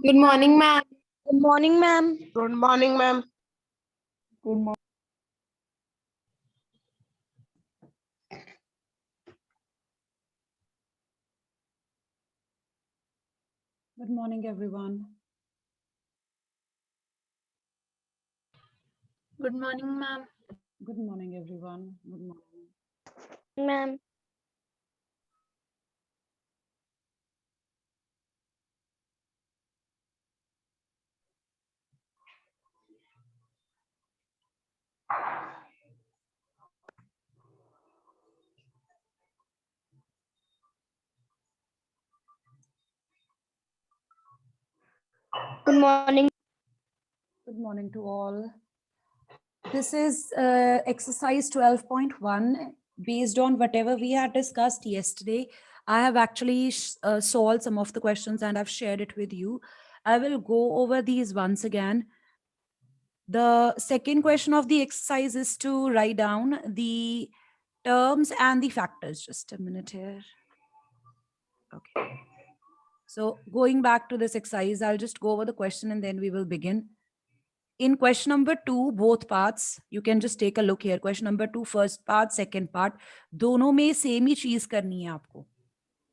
Good morning, ma'am. Good morning, ma'am. Good morning, ma'am. Good morning. Good morning, everyone. Good morning, ma'am. Good morning, everyone. Good morning. Ma'am. Good morning. Good morning to all. This is exercise 12.1. Based on whatever we had discussed yesterday, I have actually solved some of the questions and I've shared it with you. I will go over these once again. The second question of the exercise is to write down the terms and the factors. Just a minute here. Okay. So going back to this exercise, I'll just go over the question and then we will begin. In question number 2, both parts, you can just take a look here. Question number 2, first part, second part, दोनों में same ही चीज करनी है आपको.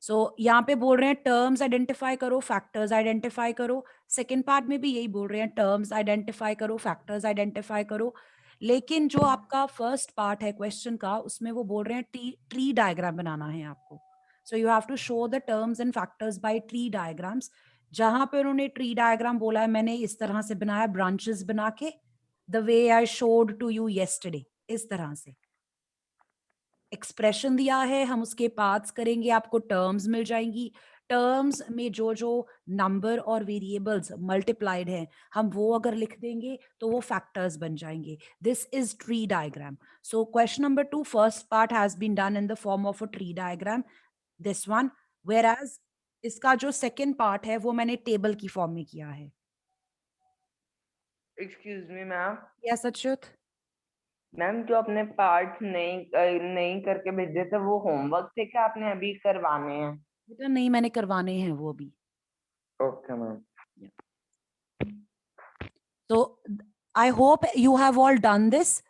So यहाँ पे बोल रहे हैं टर्म्स आइडेंटिफाई करो, फैक्टर्स आइडेंटिफाई करो. सेकेंड पार्ट में भी यही बोल रहे हैं, टर्म्स आइडेंटिफाई करो, फैक्टर्स आइडेंटिफाई करो. लेकिन जो आपका फर्स्ट पार्ट है क्वेश्चन का, उसमें वो बोल रहे हैं ट्री डायग्राम बनाना है आपको. So you have to show the terms and factors by tree diagrams. जहां पे उन्होंने ट्री डायग्राम बोला है, मैंने इस तरह से बनाया, ब्रांचेस बना के, the way I showed to you yesterday, इस तरह से एक्सप्रेशन दिया है, हम उसके पार्ट्स करेंगे, आपको टर्म्स मिल जाएंगी. टर्म्स में जो जो नंबर और वेरिएबल्स मल्टीप्लाइड हैं, हम वो अगर लिख देंगे तो वो फैक्टर्स बन जाएंगे. This is tree diagram. So question number 2, first part has been done in the form of a tree diagram, this one. Whereas इसका जो सेकेंड पार्ट है वो मैंने टेबल की फॉर्म में किया है. Excuse me, ma'am. Yes Achyut. Ma'am जो आपने पार्ट नहीं करके भेजे थे वो होमवर्क थे क्या आपने अभी करवाने हैं? बेटा नहीं, मैंने करवाने हैं वो अभी. Okay ma'am. So I hope you have all done this.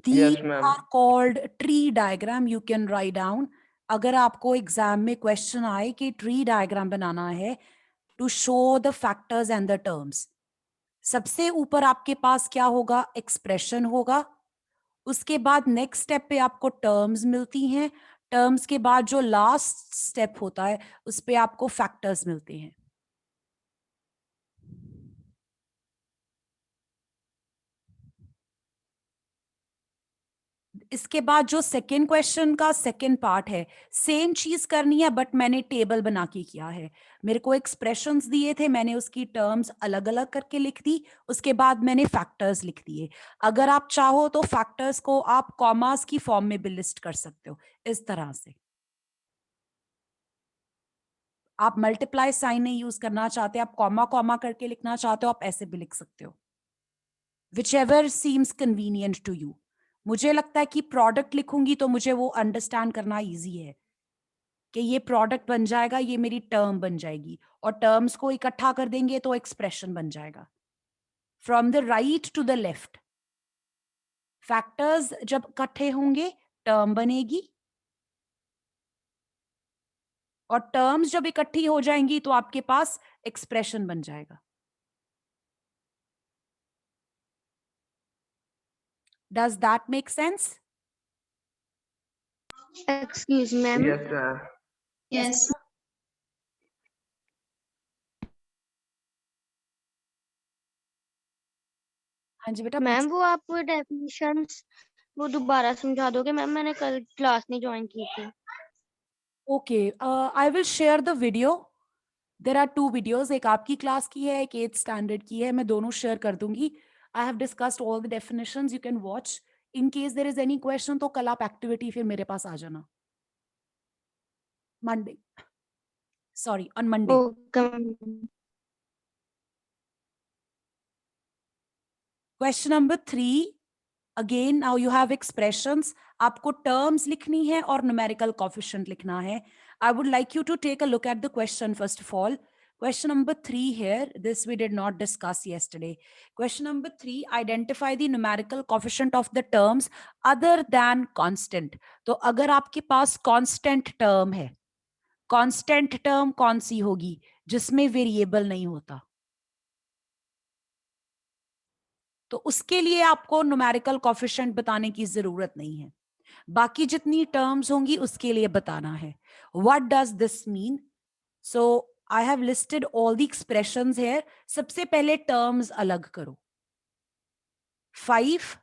These Yes, ma'am. are called tree diagram. You can write down. अगर आपको एग्जाम में क्वेश्चन आए कि ट्री डायग्राम बनाना है to show the factors and the terms, सबसे ऊपर आपके पास क्या होगा? एक्सप्रेशन होगा. उसके बाद नेक्स्ट स्टेप पे आपको टर्म्स मिलती हैं. टर्म्स के बाद जो लास्ट स्टेप होता है उस पे आपको फैक्टर्स मिलते हैं. इसके बाद जो सेकेंड क्वेश्चन का सेकेंड पार्ट है, सेम चीज करनी है बट मैंने टेबल बना के किया है. मेरे को एक्सप्रेशंस दिए थे, मैंने उसकी टर्म्स अलग अलग करके लिख दी. उसके बाद मैंने फैक्टर्स लिख दिए. अगर आप चाहो तो फैक्टर्स को आप कॉमास की फॉर्म में भी लिस्ट कर सकते हो, इस तरह से. आप मल्टीप्लाई साइन नहीं यूज करना चाहते, आप कॉमा कॉमा करके लिखना चाहते हो, आप ऐसे भी लिख सकते हो. Whichever seems convenient to you. मुझे लगता है कि प्रोडक्ट लिखूंगी तो मुझे वो अंडरस्टैंड करना इजी है कि ये प्रोडक्ट बन जाएगा, ये मेरी टर्म बन जाएगी, और टर्म्स को इकट्ठा कर देंगे तो एक्सप्रेशन बन जाएगा. From the right to the left, factors जब इकट्ठे होंगे टर्म बनेगी, और टर्म्स जब इकट्ठी हो जाएंगी तो आपके पास एक्सप्रेशन बन जाएगा. Does that make sense? Excuse me, ma'am. Yes, sir. Yes. हाँ जी बेटा. मैम वो आप डेफिनेशंस वो दोबारा समझा दोगे? मैम मैंने कल क्लास नहीं ज्वाइन की थी. Okay, I will share the video. There are 2 videos, एक आपकी क्लास की है, एक 8th स्टैंडर्ड की है. मैं दोनों शेयर कर दूंगी. I have discussed all the definitions, you can watch. In case there is any question तो कल आप एक्टिविटी फिर मेरे पास आ जाना. Monday, sorry on Monday. Okay. Question number 3, again now you have expressions. आपको टर्म्स लिखनी है और न्यूमेरिकल कोएफिशिएंट लिखना है. I would like you to take a look at the question first of all. Question number 3 here, this we did not discuss yesterday. Question number 3, identify the numerical coefficient of the terms other than constant. तो अगर आपके पास constant term है, constant term कौन सी होगी? जिसमें variable नहीं होता. तो उसके लिए आपको numerical coefficient बताने की जरूरत नहीं है. बाकी जितनी terms होंगी उसके लिए बताना है. What does this mean? So I have listed all the expressions here. सबसे पहले terms अलग करो. 5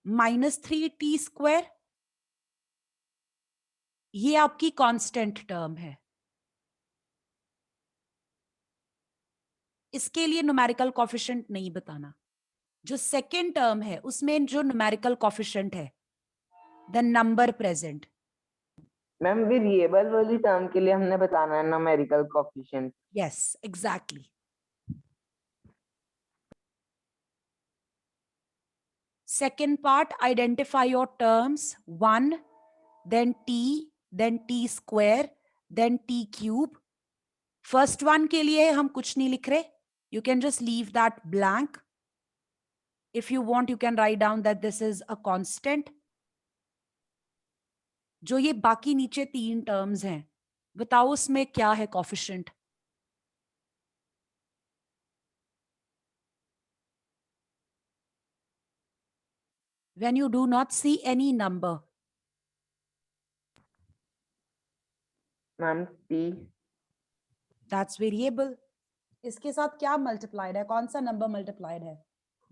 minus 3t square, ये आपकी constant term है. इसके लिए numerical coefficient नहीं बताना. जो second term है उसमें जो numerical coefficient है, the number present. Ma'am variable वाली टर्म के लिए हमने बताना है numerical coefficient. Yes, exactly. Second part, identify your terms. 1, then t square, then t cube. First one के लिए हम कुछ नहीं लिख रहे. You can just leave that blank. If you want, you can write down that this is a constant. जो ये बाकी नीचे 3 terms हैं, बताओ उसमें क्या है coefficient? When you do not see any number. Ma'am t. That's variable. इसके साथ क्या multiplied है? कौन सा number multiplied है?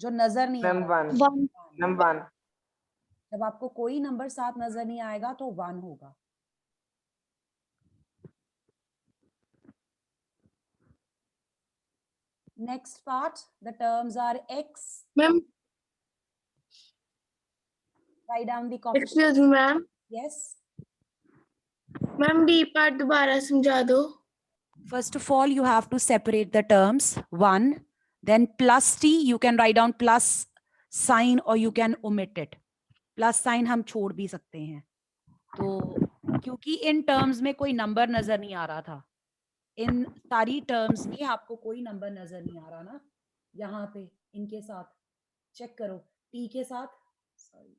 जो नजर नहीं आ मैम रहा. 1. मैम 1. जब आपको कोई नंबर साथ नजर नहीं आएगा तो 1 होगा. Next part, the terms are x. Ma'am Write down the coefficient. Excuse me ma'am. Yes. Ma'am B part दोबारा समझा दो. First of all, you have to separate the terms. 1, then plus t, you can write down plus sign or you can omit it. Plus sign हम छोड़ भी सकते हैं. तो क्योंकि इन terms में कोई number नजर नहीं आ रहा था. इन सारी terms में आपको कोई number नजर नहीं आ रहा ना. यहाँ पे इनके साथ check करो. t के साथ, sorry,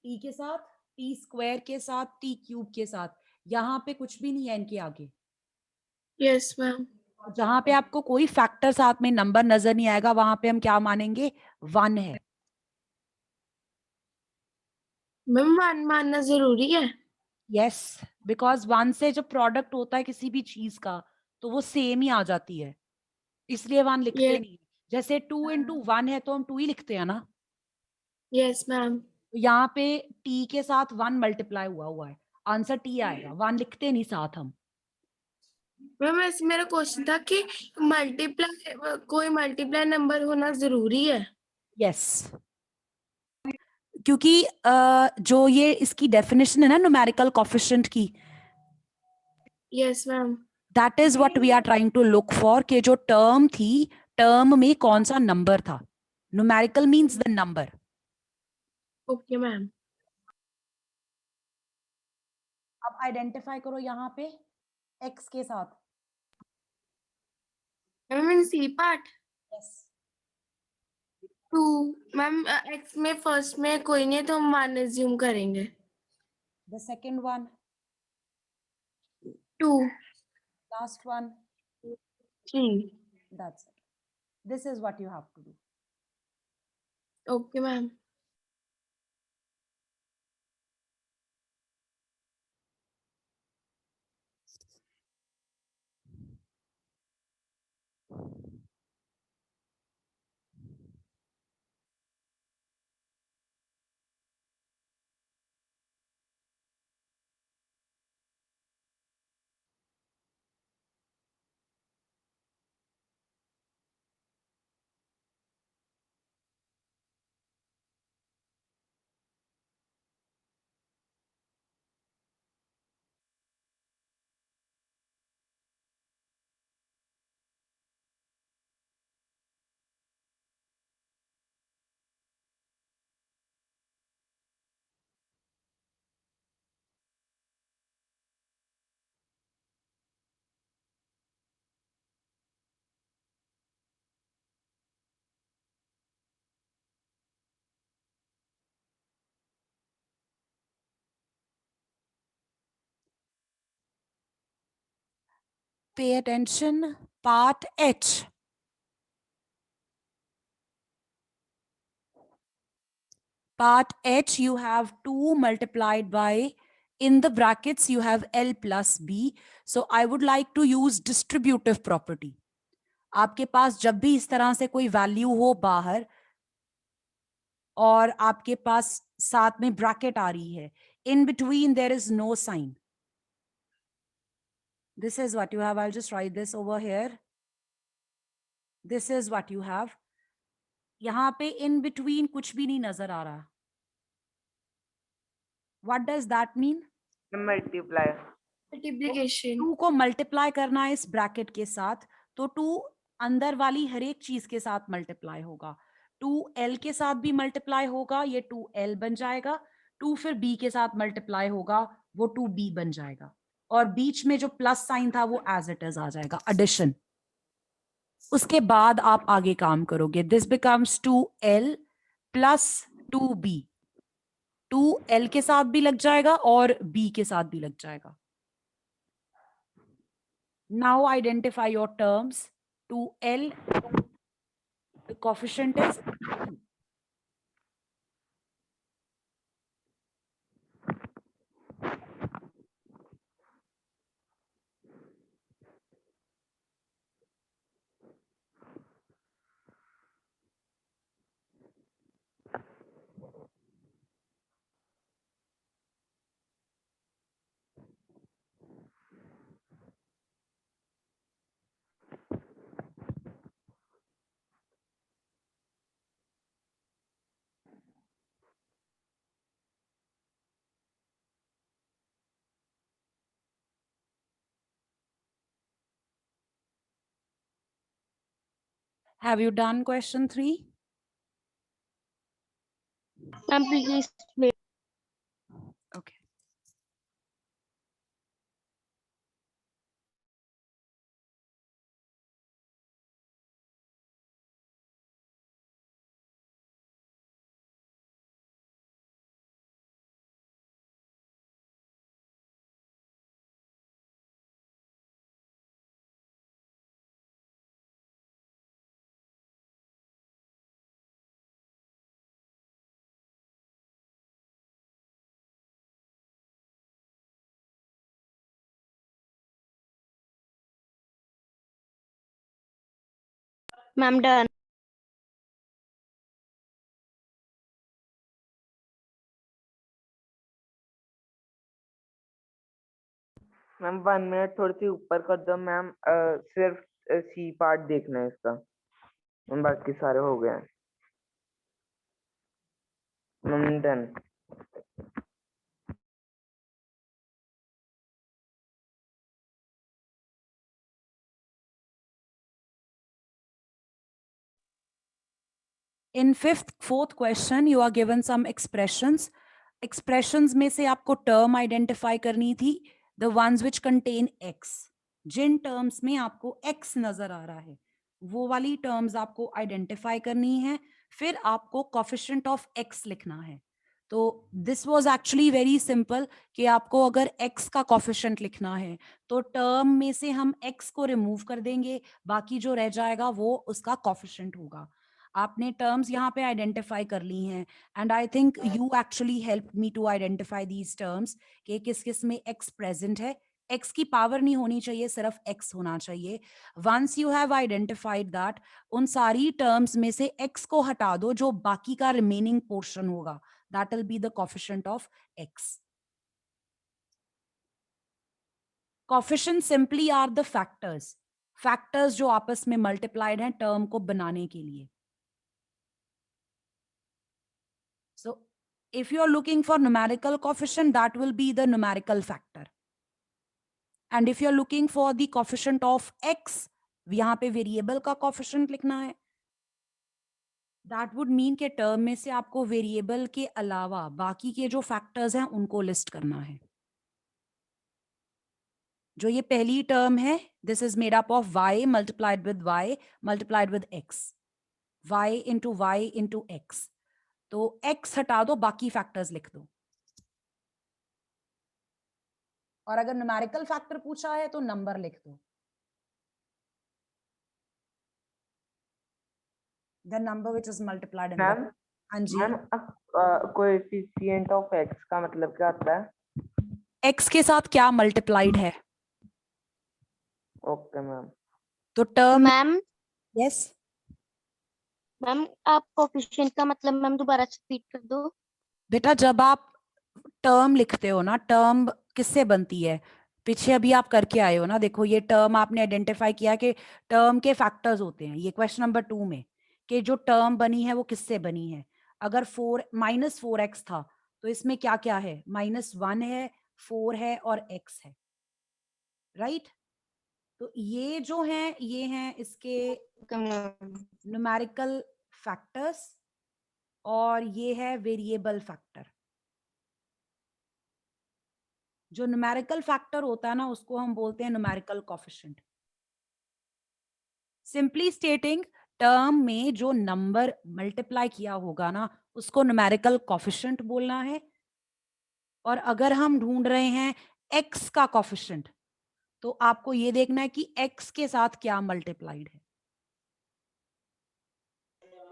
t के साथ, t square के साथ, t cube के साथ, यहाँ पे कुछ भी नहीं है इनके आगे. Yes ma'am. जहां पे आपको कोई फैक्टर साथ में नंबर नजर नहीं आएगा वहां पे हम क्या मानेंगे? 1 है. मैम 1 मानना जरूरी है. यस, बिकॉज 1 से जब प्रोडक्ट होता है किसी भी चीज का तो वो सेम ही आ जाती है, इसलिए 1 लिखते Yes. नहीं. जैसे 2 into 1 है तो हम 2 ही लिखते हैं ना. Yes ma'am. तो यहाँ पे t के साथ 1 मल्टीप्लाई हुआ है, आंसर t आएगा. 1 लिखते नहीं साथ हम. मैम ऐसे मेरा क्वेश्चन था कि मल्टीप्लाई कोई मल्टीप्लाई नंबर होना जरूरी है. यस, क्योंकि जो ये इसकी डेफिनेशन है ना न्यूमेरिकल कोएफिशिएंट की, yes ma'am. That is what we are trying to look for, कि जो टर्म थी, टर्म में कौन सा नंबर था. Numerical means the number. Okay ma'am. अब आइडेंटिफाई करो यहाँ पे x के साथ. Ma'am in C part yes, 2. Ma'am x में फर्स्ट में कोई नहीं है तो हम 1 एज्यूम करेंगे. The second one, 2. Last one, 3. That's it. This is what you have to do. Okay ma'am. Pay attention. Part H. Part H, you have 2 multiplied by, in the brackets, you have L plus B. So I would like to use distributive property. आपके पास जब भी इस तरह से कोई value हो बाहर और आपके पास साथ में ब्रैकेट आ रही है, in between there is no sign. This is what you have. I'll just write this over here. This is what you have. यहाँ पे in between कुछ भी नहीं नजर आ रहा. What does that mean? Multiply multiplication 2 को मल्टीप्लाई करना है इस ब्रैकेट के साथ, तो 2 अंदर वाली हर एक चीज के साथ मल्टीप्लाई होगा. 2L के साथ भी मल्टीप्लाई होगा, ये 2L बन जाएगा. 2 फिर B के साथ मल्टीप्लाई होगा, वो 2B बन जाएगा. और बीच में जो प्लस साइन था वो एज इट इज आ जाएगा, एडिशन. उसके बाद आप आगे काम करोगे. This becomes 2L plus 2B. 2L के साथ भी लग जाएगा और B के साथ भी लग जाएगा. Now identify your terms. 2L, the coefficient is 2. Have you done question 3? Ma'am, please wait. Okay. Ma'am, done. Ma'am 1 minute थोड़ी सी ऊपर कर दो मैम. सिर्फ सी पार्ट देखना है इसका. मैम बाकी सारे हो गए हैं. Ma'am done. In fourth question, you are given some expressions. Expressions में से आपको term identify करनी थी. The ones which contain x. Jin terms में आपको x नजर आ रहा है, वो वाली terms आपको identify करनी है. फिर आपको coefficient of x लिखना है. तो this was actually very simple कि आपको अगर x का coefficient लिखना है, तो term में से हम x को remove कर देंगे, बाकी जो रह जाएगा वो उसका coefficient होगा. आपने टर्म्स यहाँ पे आइडेंटिफाई कर ली हैं and I think you actually help me to identify these terms कि किस किस में एक्स प्रेजेंट है. एक्स की पावर नहीं होनी चाहिए, सिर्फ एक्स होना चाहिए. Once you have identified that, उन सारी टर्म्स में से एक्स को हटा दो, जो बाकी का रिमेनिंग पोर्शन होगा that will be the coefficient of X. Coefficient simply are the factors. Factors जो आपस में मल्टीप्लाइड हैं टर्म को बनाने के लिए. So if you are looking for numerical coefficient, that will be the numerical factor. And if you are looking for the coefficient of x, यहाँ पे variable का coefficient लिखना है. That would mean कि term में से आपको variable के अलावा बाकी के जो factors हैं उनको list करना है. जो ये पहली term है, this is made up of y multiplied with y multiplied with x. y into x. तो x हटा दो, बाकी फैक्टर्स लिख दो. और अगर न्यूमेरिकल फैक्टर पूछा है तो नंबर लिख दो. The number which is multiplied in ma'am the. हाँ जी. मैम कोएफिशिएंट ऑफ एक्स का मतलब क्या आता है? X के साथ क्या मल्टीप्लाइड है? Okay ma'am. तो टर्म. Ma'am yes. मैम आप कोफिशिएंट का मतलब मैम दोबारा से रिपीट कर दो। बेटा जब आप टर्म लिखते हो ना, टर्म किससे बनती है? पीछे अभी आप करके आए हो ना, देखो ये टर्म आपने आइडेंटिफाई किया कि टर्म के फैक्टर्स होते हैं। ये क्वेश्चन नंबर 2 में कि जो टर्म बनी है वो किससे बनी है। अगर -4x था तो इसमें क्या क्या है? -1 है, 4 है और x है, राइट? तो ये जो हैं ये हैं इसके ओके मैम। न्यूमेरिकल फैक्टर्स और ये है वेरिएबल फैक्टर। जो न्यूमेरिकल फैक्टर होता है ना उसको हम बोलते हैं न्यूमेरिकल कोएफिशिएंट। सिंपली स्टेटिंग, टर्म में जो नंबर मल्टीप्लाई किया होगा ना उसको न्यूमेरिकल कोएफिशिएंट बोलना है। और अगर हम ढूंढ रहे हैं x का कोएफिशिएंट तो आपको ये देखना है कि x के साथ क्या मल्टीप्लाइड है,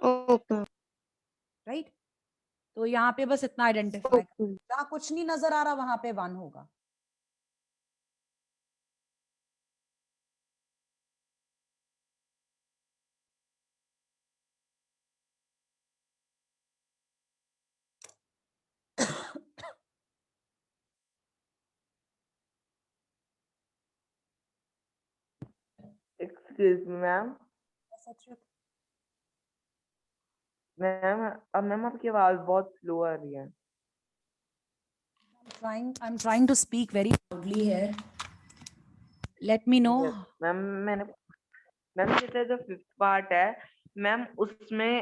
ओके राइट? तो यहाँ पे बस इतना आइडेंटिफाई, ओके। जहां कुछ नहीं नजर आ रहा वहां पे 1 होगा। Excuse me ma'am. मैम आपकी आवाज बहुत स्लो आ रही है। I'm trying to speak very loudly here. Let me know. Ma'am ma'am जैसे जो 5th पार्ट है मैम उसमें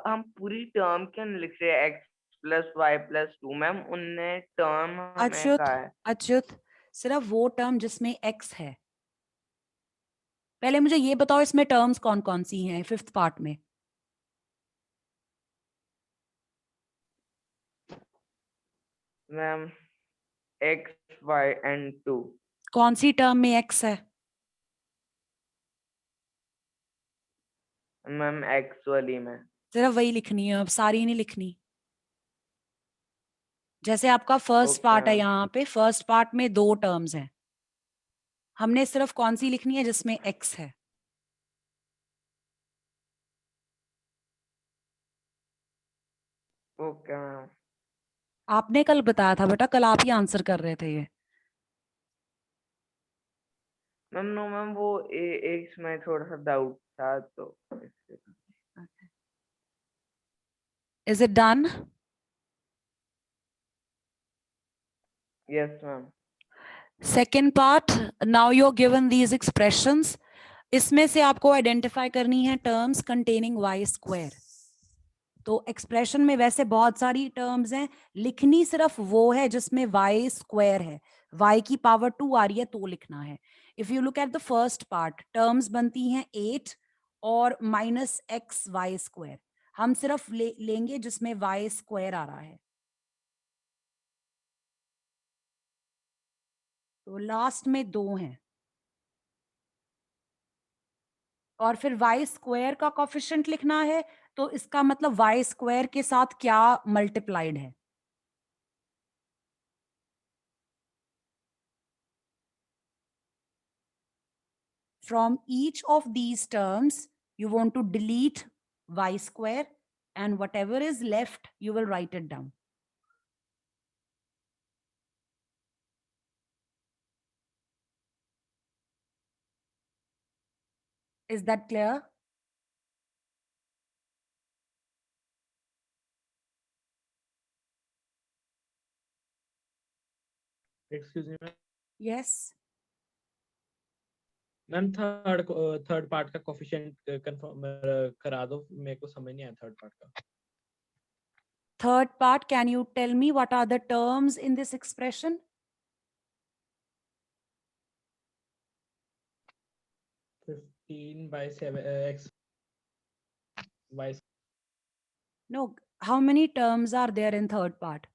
हम पूरी टर्म क्यों नहीं लिख रहे? x plus Y plus 2 ma'am उनने टर्म हमें अच्युत, कहा है। अच्युत, सिर्फ वो टर्म जिसमें x है। पहले मुझे ये बताओ इसमें टर्म्स कौन कौन सी हैं 5th पार्ट में? Ma'am x y and 2। कौन सी टर्म में x है? मैम x वाली में। सिर्फ वही लिखनी है, अब सारी नहीं लिखनी। जैसे आपका फर्स्ट ओके पार्ट है, मैम। यहाँ पे फर्स्ट पार्ट में 2 टर्म्स हैं, हमने सिर्फ कौन सी लिखनी है जिसमें x है? Okay ma'am. आपने कल बताया था बेटा, कल आप ही आंसर कर रहे थे ये। मैम नो मैम वो एक में थोड़ा सा डाउट था तो is it done? Yes ma'am. Second part, now you are given these expressions. इसमें से आपको आइडेंटिफाई करनी है टर्म्स कंटेनिंग वाई स्क्वायर। तो एक्सप्रेशन में वैसे बहुत सारी टर्म्स हैं, लिखनी सिर्फ वो है जिसमें वाई स्क्वायर है, y की पावर 2 आ रही है तो लिखना है। If you look at the first part, terms बनती हैं 8 और -xy²। हम सिर्फ लेंगे जिसमें y स्क्वायर आ रहा है। तो लास्ट में 2 हैं और फिर y स्क्वायर का कोफिशिएंट लिखना है, तो इसका मतलब y स्क्वायर के साथ क्या मल्टीप्लाइड है। From each of these terms, you want to delete y square, and whatever is left, you will write it down. Is that clear? Excuse me ma'am. Yes. Ma'am third part का coefficient confirm करा दो, मेरे को समझ नहीं आया third part का। Third part, can you tell me what are the terms in this expression? 15/7 x y No, how many terms are there in third part?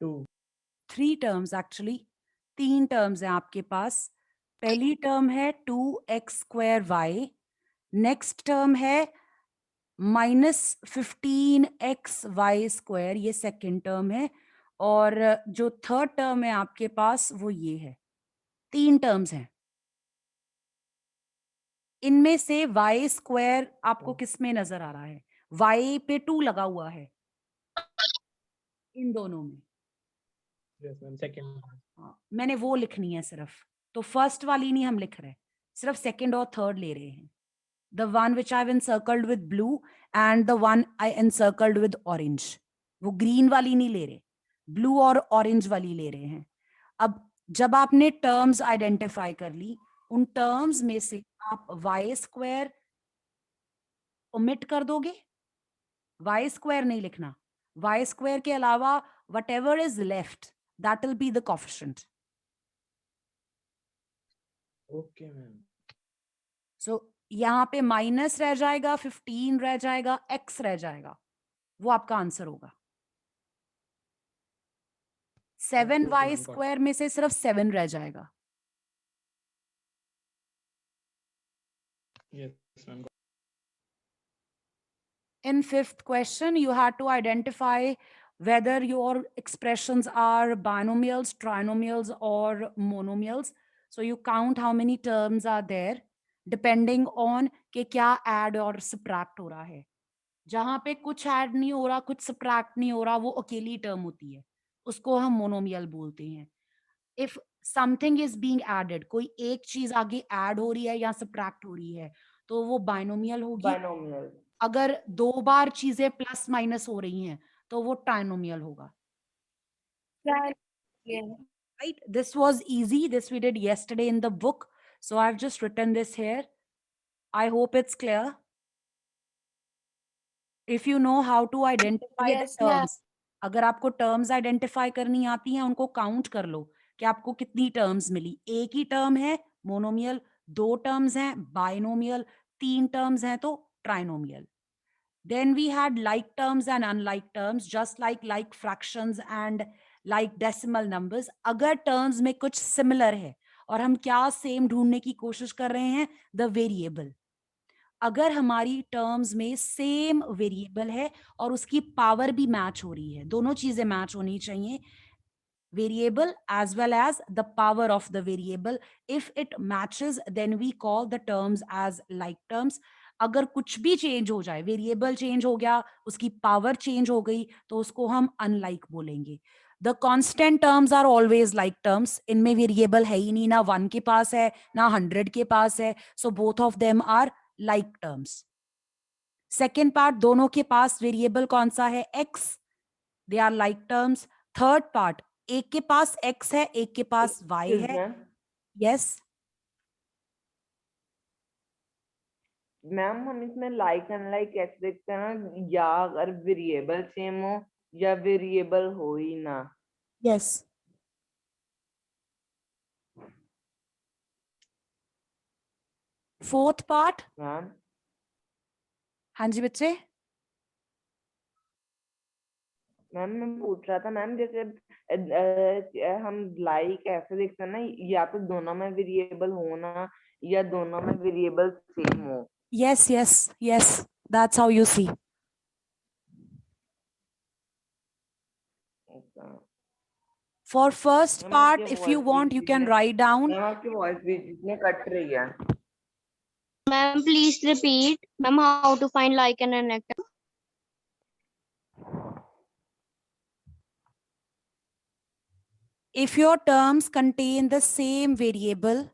2। 3 terms actually. 3 terms हैं आपके पास। पहली टर्म है 2x² y, नेक्स्ट टर्म है -15xy², ये second term है, और जो third term है आपके पास वो ये है। 3 टर्म्स हैं। इनमें से y² आपको किस में नजर आ रहा है? y पे 2 लगा हुआ है इन दोनों में। Yes, ma'am. Second. हाँ, मैंने वो लिखनी है सिर्फ, तो फर्स्ट वाली नहीं हम लिख रहे, सिर्फ सेकंड और थर्ड ले रहे हैं। The one which I've encircled with blue and the one I encircled with orange. वो ग्रीन वाली नहीं ले रहे, ब्लू और ऑरेंज वाली ले रहे हैं। अब जब आपने टर्म्स आइडेंटिफाई कर ली, उन टर्म्स में से आप y² ओमिट कर दोगे, y² नहीं लिखना, y² के अलावा whatever is left that will be the coefficient. Okay, ma'am. So यहाँ पे माइनस रह जाएगा, 15 रह जाएगा, x रह जाएगा, वो आपका आंसर होगा। 7y² में से सिर्फ 7 रह जाएगा। Yes, ma'am. In fifth question, you had to identify whether your expressions are binomials, trinomials, or monomials. So you count how many terms are there depending on कि क्या add और subtract हो रहा है। जहां पे कुछ add नहीं हो रहा, कुछ subtract नहीं हो रहा, वो अकेली term होती है, उसको हम monomial बोलते हैं। If something is being added, कोई एक चीज आगे add हो रही है या subtract हो रही है, तो वो binomial होगी। बाइनोमियल। अगर 2 बार चीजें प्लस माइनस हो रही हैं तो वो ट्राइनोमियल होगा। Yeah. Right, this was easy, this we did yesterday in the book, so I've just written this here. I hope it's clear. If you know how to identify the Yes, ma'am. terms, अगर आपको terms identify करनी आती हैं, उनको count कर लो कि आपको कितनी टर्म्स मिली। एक ही टर्म है मोनोमियल, 2 टर्म्स हैं बाइनोमियल, 3 टर्म्स हैं तो trinomial. Then we had like terms and unlike terms, just like fractions and like decimal numbers. अगर terms में कुछ similar है और हम क्या same ढूंढने की कोशिश कर रहे हैं, the variable. अगर हमारी terms में same variable है और उसकी power भी match हो रही है, दोनों चीजें match होनी चाहिए, variable as well as the power of the variable. If it matches, then we call the terms as like terms. अगर कुछ भी चेंज हो जाए, वेरिएबल चेंज हो गया, उसकी पावर चेंज हो गई, तो उसको हम अनलाइक बोलेंगे। The constant terms are always like terms, इनमें वेरिएबल है ही नहीं, ना 1 के पास है ना 100 के पास है, so both of them are like terms. Second part, दोनों के पास वेरिएबल कौन सा है? x, they are like terms. Third part, एक के पास x है, एक के पास y है। यस मैम हम इसमें लाइक अनलाइक कैसे देखते हैं ना, या अगर वेरिएबल सेम हो या वेरिएबल हो ही ना। यस फोर्थ पार्ट, मैम हाँ जी बच्चे। मैम मैं पूछ रहा था मैम, जैसे हम लाइक ऐसे देखते हैं ना, या तो दोनों में वेरिएबल हो ना या दोनों में वेरिएबल सेम हो। Yes, yes, yes. That's how you see. For first ma'am part, आपकी if you voice want, you can write down. Ma'am आपकी वॉइस बीच में कट रही है। Ma'am, please repeat. Ma'am, how to find like and unlike term? If your terms contain the same variable,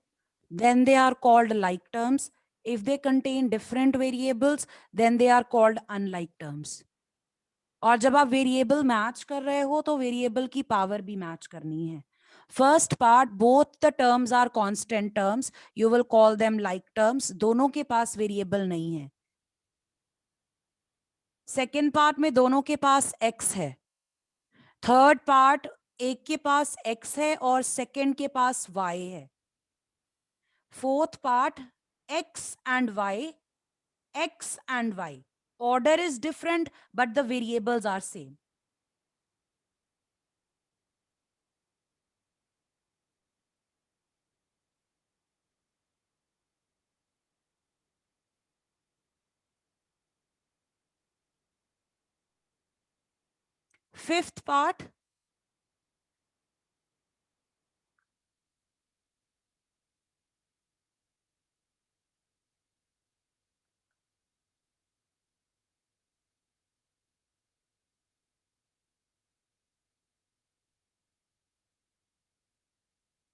then they are called like terms. If they contain different variables, then they are called unlike terms. और जब आप variable match कर रहे हो तो variable की power भी match करनी है। First part, both the terms are constant terms, you will call them like terms, दोनों के पास वेरिएबल नहीं है। सेकेंड पार्ट में दोनों के पास x है। थर्ड पार्ट, एक के पास x है और सेकेंड के पास y है। Fourth part, x and y, x and y. Order is different, but the variables are same. Fifth part.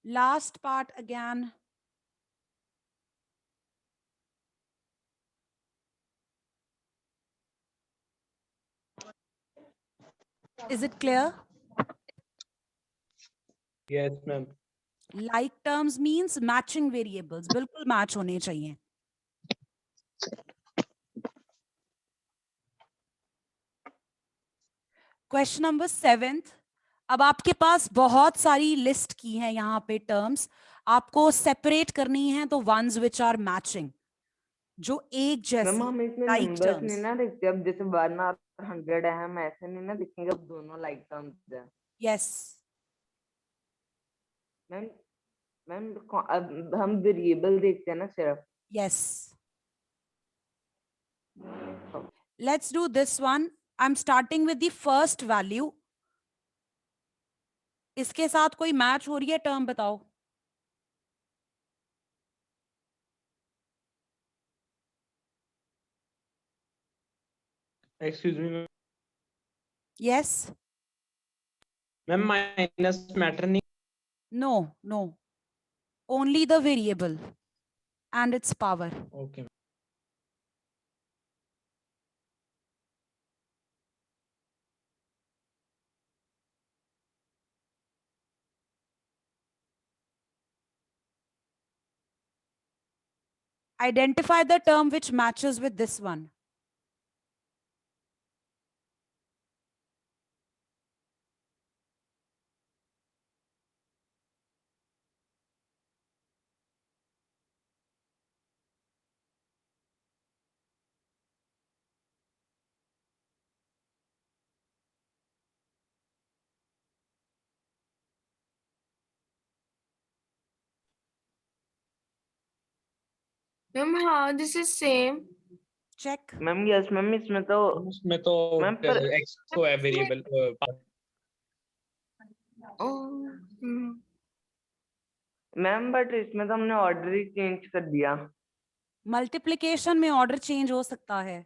Last part again. Is it clear? Yes, ma'am. Like terms means matching variables. बिल्कुल match होने चाहिए. Question number 7th. अब आपके पास बहुत सारी list की हैं यहाँ पे टर्म्स. आपको सेपरेट करनी है तो ones which are matching, जो एक मैम जैसी हम इसमें like नंबर्स terms. नहीं ना देखते, अब जैसे 1 और 100 है, हम ऐसे नहीं ना देखेंगे, अब दोनों लाइक टर्म्स है। Yes. मैम मैम अब हम वेरिएबल देखते हैं ना सिर्फ। Yes. Let's do this one. I'm starting with the first value. इसके साथ कोई मैच हो रही है टर्म बताओ. Excuse me, ma'am. Yes. Ma'am, minus matter नहीं. No, no. Only the variable and its power. Okay. Identify the term which matches with this one. Ma'am, how this is same? Check. Ma'am yes ma'am, इसमें तो उसमें तो ma'am पर x को है variable. Oh. Ma'am but इसमें तो हमने ऑर्डर ही चेंज कर दिया। मल्टीप्लिकेशन में ऑर्डर चेंज हो सकता है.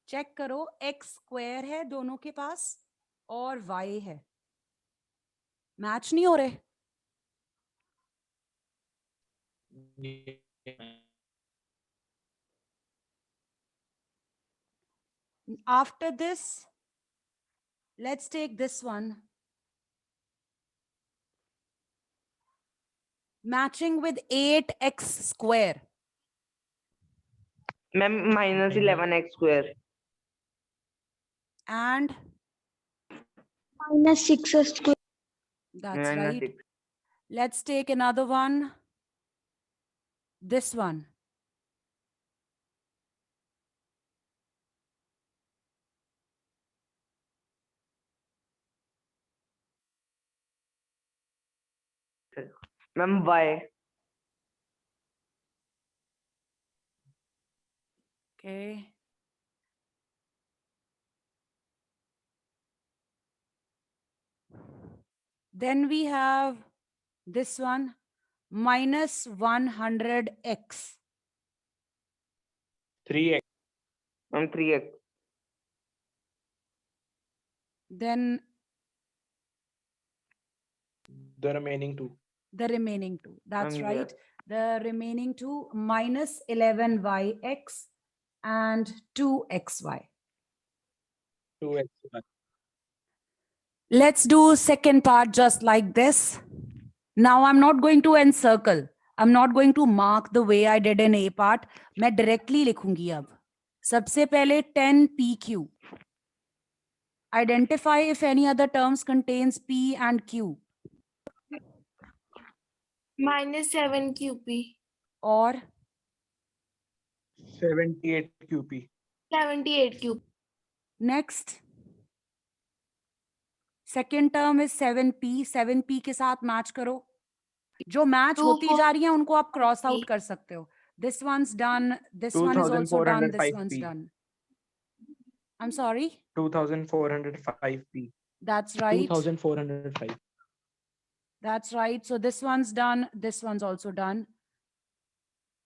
चेक करो, x स्क्वायर है दोनों के पास और y है. मैच नहीं हो रहे. After this, let's take this one. Matching with 8x square. Ma'am minus 11x²। And minus 6 square. that's -6। right. Let's take another one. This one. Ma'am y। Okay. Then we have this one, minus 100x. 3x. Ma'am 3x। Then The remaining two. the remaining two. That's Yeah. right. The remaining two, minus 11yx and 2xy. 2x. Let's do second part just like this. Now I'm not going to encircle. I'm not going to mark the way I did in A part. मैं directly लिखूंगी अब. सबसे पहले 10PQ. Identify if any other terms contains P and Q. -7 QP. Or 78 QP. 78 QP. next. Second term is 7P. 7P के साथ match करो. जो match होती जा रही है उनको आप क्रॉस आउट कर सकते हो. This one's done. This one is also done. This 2405 one's P. done. I'm sorry. 2405P. That's right. 2405. That's right. So this one's done. This one's also done.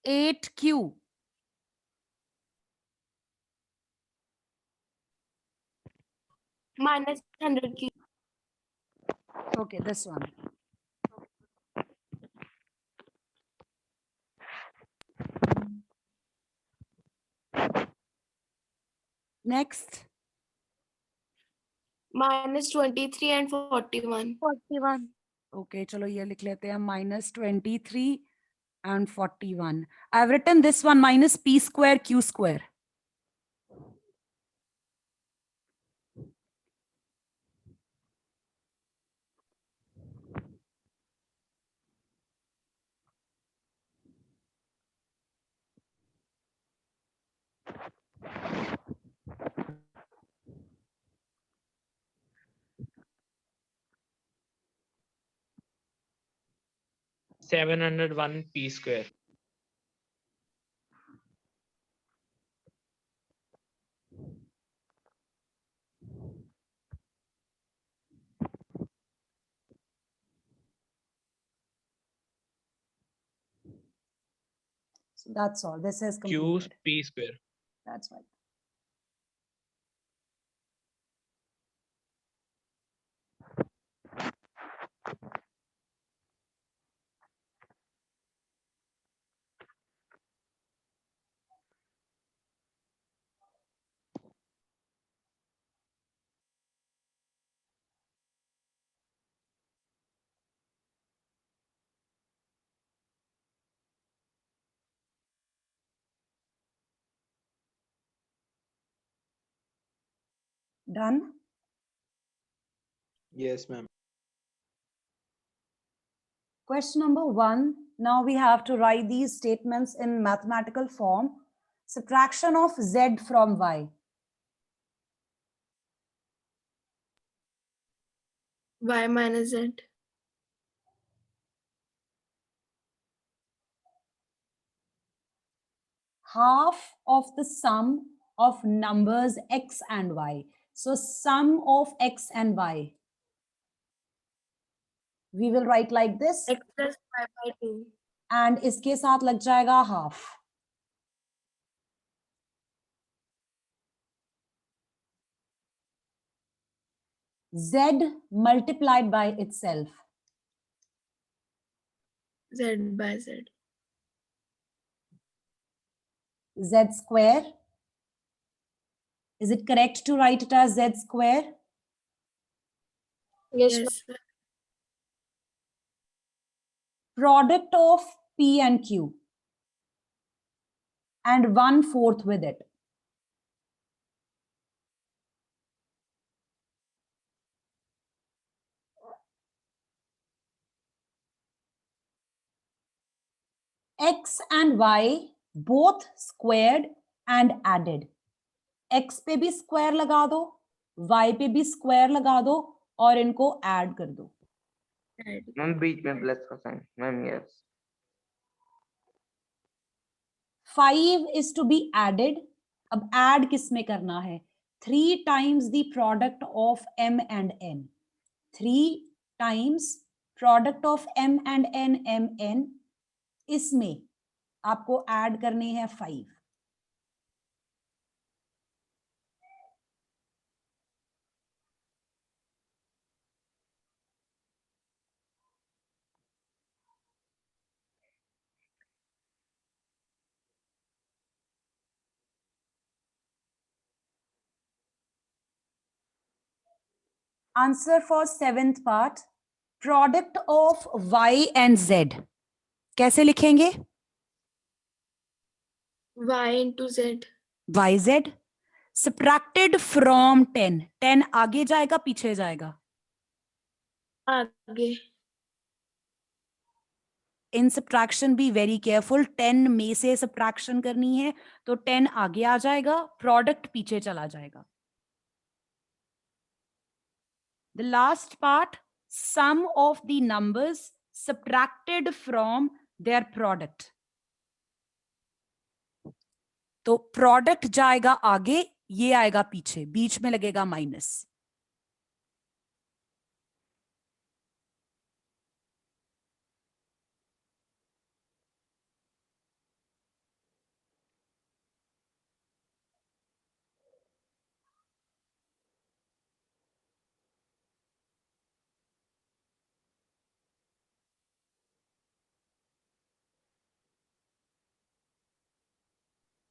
8Q. -100 QP. Okay, this one. Next. -23 and 41. 41. Okay, चलो ये लिख लेते हैं -23 and 41. I've written this one -P square Q square. $701 square. So that's all. This is Q completed. P square. That's right. Done. Yes, ma'am. Question number 1. Now we have to write these statements in mathematical form. Subtraction of Z from Y. Y minus Z. Half of the sum of numbers X and Y. So sum of X and Y. We will write like this. X plus Y by 2. And इसके साथ लग जाएगा half. Z multiplied by itself. Z by Z. Z square. Is it correct to write it as Z square? Yes. Product of P and Q. And 1/4 with it. X and Y both squared and added. X पे भी square लगा दो, Y पे भी square लगा दो और इनको add कर दो. मैम बीच में प्लस का sign ma'am yes 5 is to be added. अब add किस में करना है? 3 times the product of M and N. 3 times product of M and N, MN. इसमें आपको add करने हैं 5. Answer for 7th part. Product of Y and Z. कैसे लिखेंगे? Y into Z. YZ subtracted from 10. 10 आगे जाएगा पीछे जाएगा? आगे। In subtraction be very careful. 10 में से subtraction करनी है तो 10 आगे आ जाएगा, product पीछे चला जाएगा. The last part, sum of the numbers subtracted from their product. तो product जाएगा आगे, ये आएगा पीछे, बीच में लगेगा minus.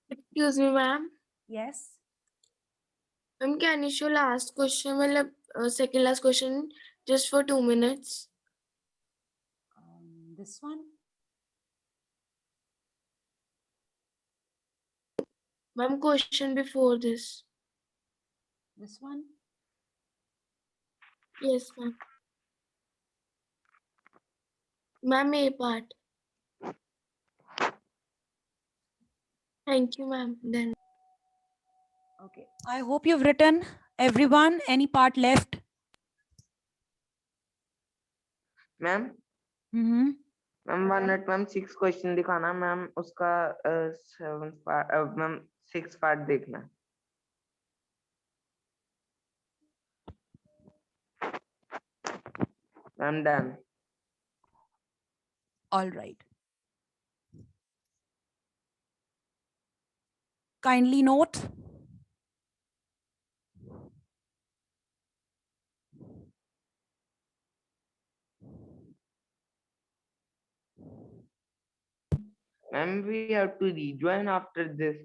Excuse me, ma'am. Yes. Ma'am, can you show last question, मतलब second last question, just for 2 minutes? This one. Ma'am, question before this. This one. Yes, ma'am. Ma'am, A part. Thank you, ma'am. Then. Okay. I hope you've written everyone. Any part left? Ma'am Mm-hmm. Ma'am 1 minute ma'am 6 question दिखाना ma'am, उसका 7 part ma'am 6 part देखना. Ma'am done. All right. Kindly note. Ma'am we have to rejoin after this.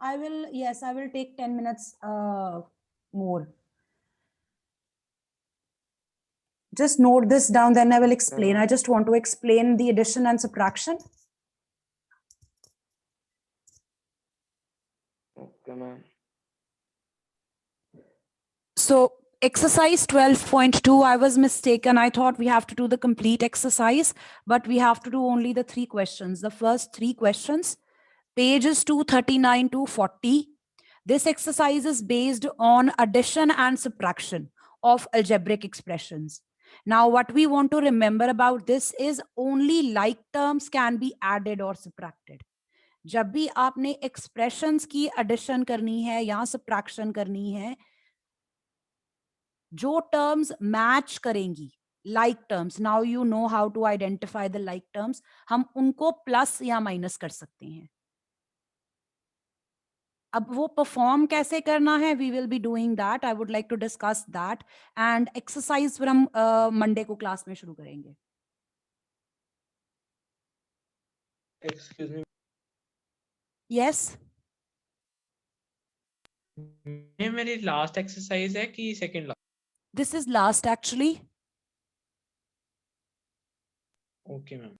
I will take 10 minutes more. Just note this down, then I will explain. I just want to explain the addition and subtraction. Okay, ma'am. So exercise 12.2, I was mistaken. I thought we have to do the complete exercise, but we have to do only the 3 questions. The first 3 questions, pages 239 to 40. This exercise is based on addition and subtraction of algebraic expressions. Now, what we want to remember about this is only like terms can be added or subtracted. जब भी आपने expressions की addition करनी है या subtraction करनी है, जो terms match करेंगी, like terms, now you know how to identify the like terms, हम उनको plus या minus कर सकते हैं. अब वो perform कैसे करना है, we will be doing that. I would like to discuss that and exercise फिर हम Monday को class में शुरू करेंगे. Excuse me. Yes. ये मेरी last exercise है कि second last? This is last actually. Okay, ma'am.